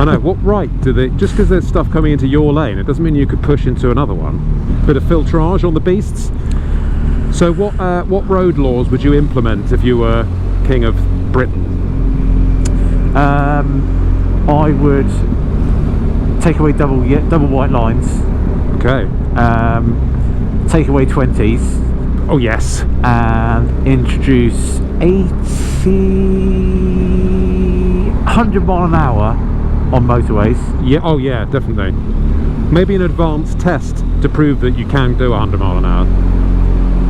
know, what right do they... Just because there's stuff coming into your lane, it doesn't mean you could push into another one. Bit of filtrage on the beasts. So what road laws would you implement if you were King of Britain? I would take away double white lines. Okay. Take away 20s. Oh yes. And introduce 100 mile an hour on motorways. Yeah. Oh yeah, definitely. Maybe an advanced test to prove that you can do 100 mile an hour.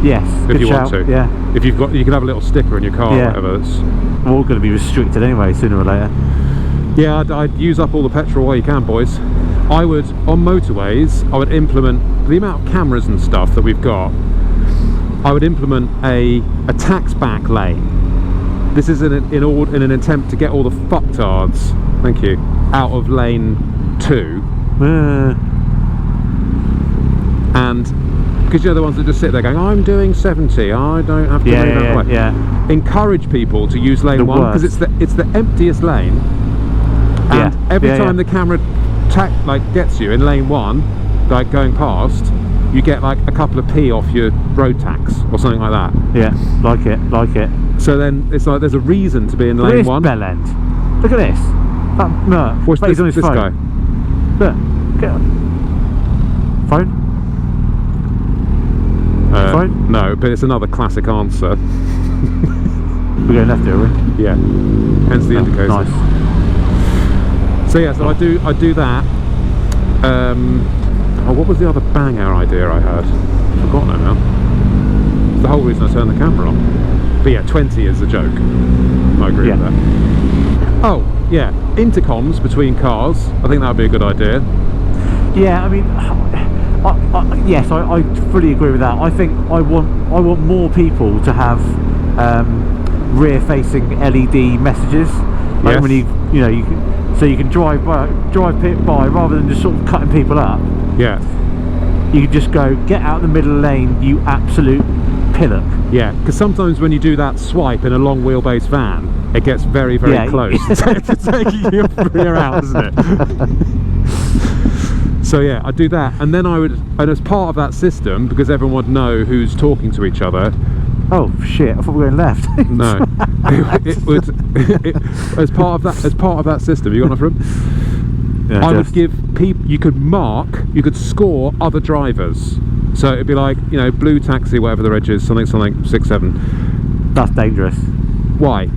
Yes. If you want to. Yeah. If you've got, you can have a little sticker in your car, or whatever. We're all going to be restricted anyway, sooner or later. Yeah, I'd use up all the petrol while you can, boys. I would, on motorways, I would implement the amount of cameras and stuff that we've got. I would implement a tax back lane. This is in an attempt to get all the fucktards, thank you, out of lane 2. And because you're the ones that just sit there going, I'm doing 70, I don't have to move that way. Yeah. Encourage people to use lane 1 because it's the emptiest lane. And every time the camera gets you in lane 1, like going past, you get like a couple of p off your road tax or something like that. Yeah, like it. So then it's like there's a reason to be in lane 1. Bell end. Look at this. That Merc. Watch this, on his phone. Guy. Look. Get on. Phone? Phone? No, but it's another classic answer. We're going left here, are we? Yeah. Hence the indicator. Nice. So yeah, so I do that. Oh, what was the other banger idea I had? I've forgotten it now. It's the whole reason I turned the camera on. But yeah, 20 is a joke. I agree with that. Oh, yeah, intercoms between cars. I think that would be a good idea. Yeah, I mean, yes, I fully agree with that. I think I want more people to have rear-facing LED messages. Like when you can. So you can drive by rather than just sort of cutting people up. Yeah. You can just go, get out the middle lane, you absolute pillock. Yeah, because sometimes when you do that swipe in a long wheelbase van, it gets very, very close to taking your rear out, doesn't it? So yeah, I'd do that, and then and as part of that system, because everyone would know who's talking to each other. Oh shit! I thought we were going left. No, it would. As part of that system, you got enough room? Yeah, I would give people. You could score other drivers. So it'd be like, blue taxi, whatever the reg is, something 67. That's dangerous. Why?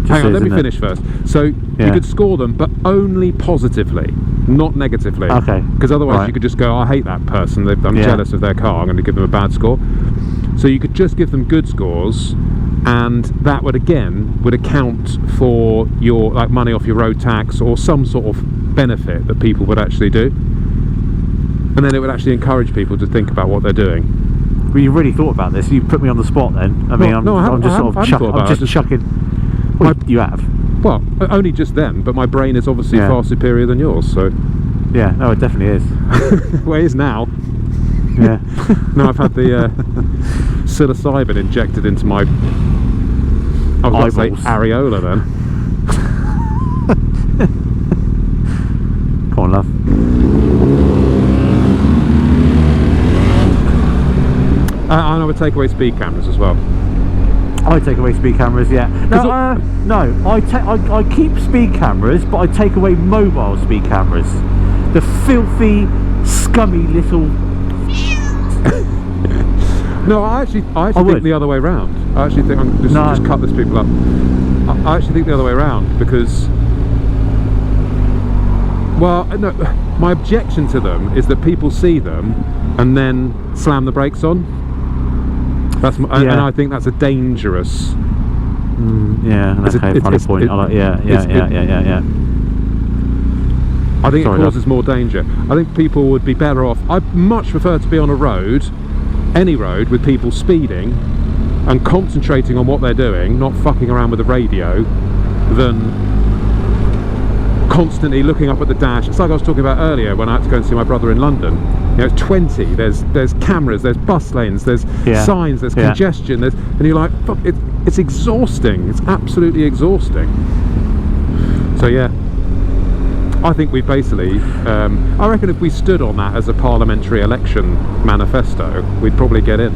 Hang on, let me finish first. So you could score them, but only positively, not negatively. Okay. Because otherwise you could just go, I hate that person. I'm jealous of their car. I'm going to give them a bad score. So you could just give them good scores, and that would account for your money off your road tax or some sort of benefit that people would actually do, and then it would actually encourage people to think about what they're doing. Well, you really thought about this. You put me on the spot then. I mean, I'm just chucking. Well, you have. Well, only just then, but my brain is obviously far superior than yours. So yeah, no, it definitely is. Well, it is now. Yeah. Now I've had the psilocybin injected into my I was going to say areola then. Come on, love. And I would take away speed cameras as well. I take away speed cameras, yeah. No, I keep speed cameras, but I take away mobile speed cameras. The filthy, scummy little. No, I actually think the other way round. I actually think I'm just cut these people up. I actually think the other way round because, well, no, my objection to them is that people see them and then slam the brakes on. That's and I think that's a dangerous. That's a funny point. Yeah. I think it causes more danger. I think people would be better off. I'd much prefer to be on a road, any road, with people speeding and concentrating on what they're doing, not fucking around with the radio, than constantly looking up at the dash. It's like I was talking about earlier when I had to go and see my brother in London. It's 20, there's cameras, there's bus lanes, there's signs, there's congestion, and you're like, fuck, it's exhausting. It's absolutely exhausting. So yeah, I think we basically, I reckon if we stood on that as a parliamentary election manifesto, we'd probably get in.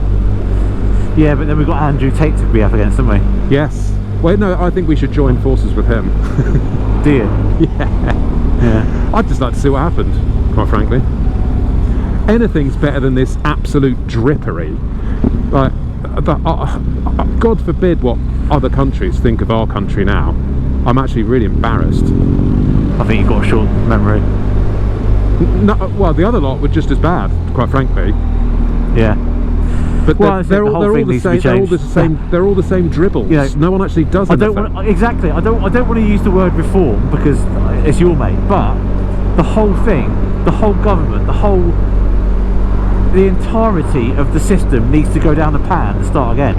Yeah, but then we've got Andrew Tate to be up against, haven't we? Yes. Wait, no, I think we should join forces with him. Do you? Yeah. I'd just like to see what happened, quite frankly. Anything's better than this absolute drippery. Like, God forbid what other countries think of our country now. I'm actually really embarrassed. I think you've got a short memory. No, well, the other lot were just as bad, quite frankly. Yeah. But Well, they're all the same. They're all the same dribbles. You know, no one actually does anything. Exactly. I don't want to use the word reform because it's your mate. But the whole thing, the whole government, the entirety of the system needs to go down the pan and start again.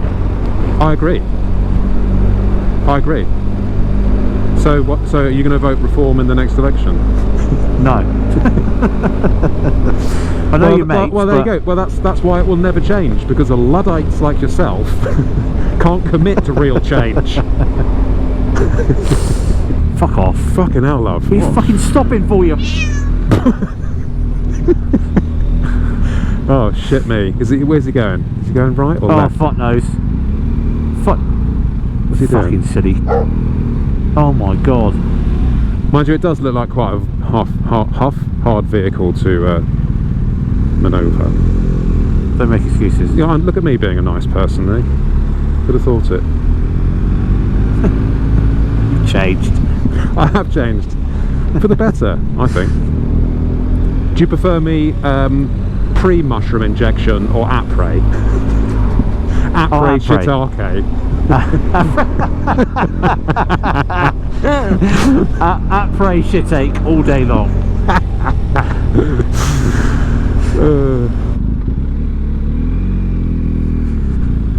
I agree. So what? So are you going to vote reform in the next election? No. I know you mate. Well, there you go. Well, that's why it will never change, because the Luddites like yourself can't commit to real change. Fuck off. Fucking hell, love. He's fucking stopping for you. Oh shit me. Where's he going? Is he going right or left? Fuck knows. Fuck. What's he doing? Fucking silly. Oh my god. Mind you, it does look like quite a hard vehicle to manoeuvre. Don't make excuses. Yeah, look at me being a nice person, eh? Could have thought it. You've changed. I have changed. For the better, I think. Do you prefer me pre-mushroom injection or après? Après shiitake. Après shiitake all day long.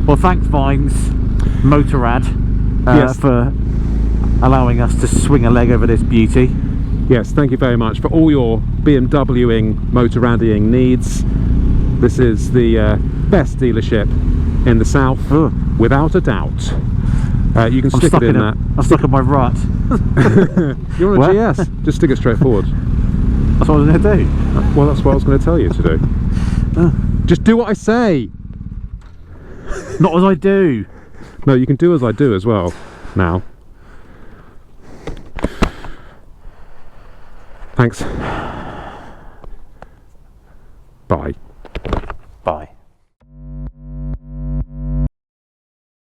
Well, thanks Vines Motorrad yes. for allowing us to swing a leg over this beauty. Yes, thank you very much for all your BMWing, motorraddying needs. This is the best dealership in the south, without a doubt. You can stick it in that. I'm stuck in my rut. You're on a GS. Just stick it straight forward. That's what I was going to do. Well, that's what I was going to tell you to do. Just do what I say. Not as I do. No, you can do as I do as well. Now. Thanks. Bye.